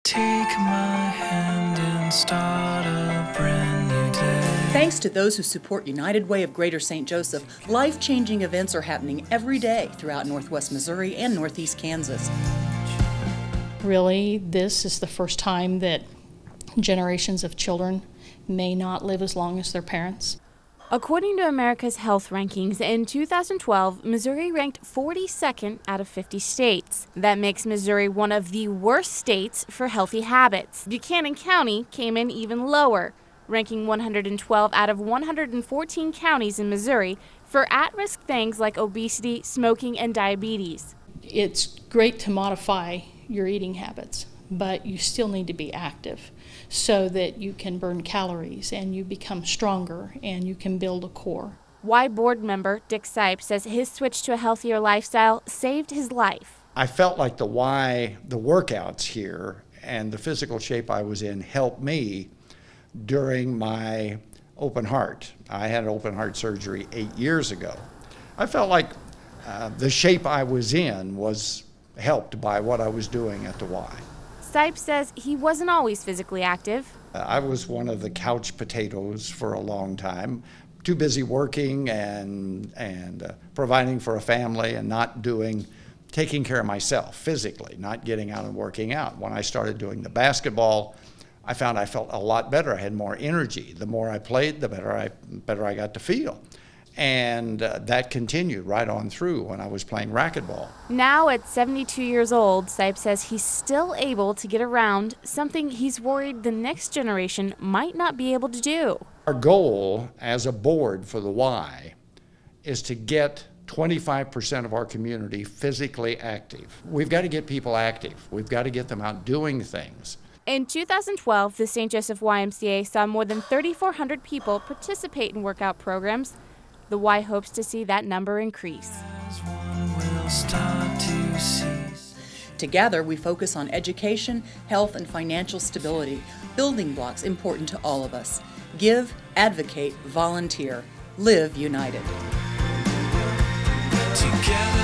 Take my hand and start a brand new day. Thanks to those who support United Way of Greater St. Joseph, life-changing events are happening every day throughout Northwest Missouri and Northeast Kansas. Really, this is the first time that generations of children may not live as long as their parents. According to America's Health Rankings, in 2012, Missouri ranked 42nd out of 50 states. That makes Missouri one of the worst states for healthy habits. Buchanan County came in even lower, ranking 112 out of 114 counties in Missouri for at-risk things like obesity, smoking, and diabetes. It's great to modify your eating habits, but you still need to be active so that you can burn calories and you become stronger and you can build a core. Y board member Dick Sipe says his switch to a healthier lifestyle saved his life. I felt like the workouts here and the physical shape I was in helped me during my open heart. I had open heart surgery 8 years ago. I felt like the shape I was in was helped by what I was doing at the Y. Sipe says he wasn't always physically active. I was one of the couch potatoes for a long time, too busy working and providing for a family and not taking care of myself physically, not getting out and working out. When I started doing the basketball, I found I felt a lot better. I had more energy. The more I played, the better I got to feel. And that continued right on through when I was playing racquetball. Now at 72 years old, Sipe says he's still able to get around, something he's worried the next generation might not be able to do. Our goal as a board for the Y is to get 25% of our community physically active. We've got to get people active. We've got to get them out doing things. In 2012, the St. Joseph YMCA saw more than 3,400 people participate in workout programs. The Y hopes to see that number increase. Together, we focus on education, health, and financial stability, building blocks important to all of us. Give, advocate, volunteer. Live united. Together.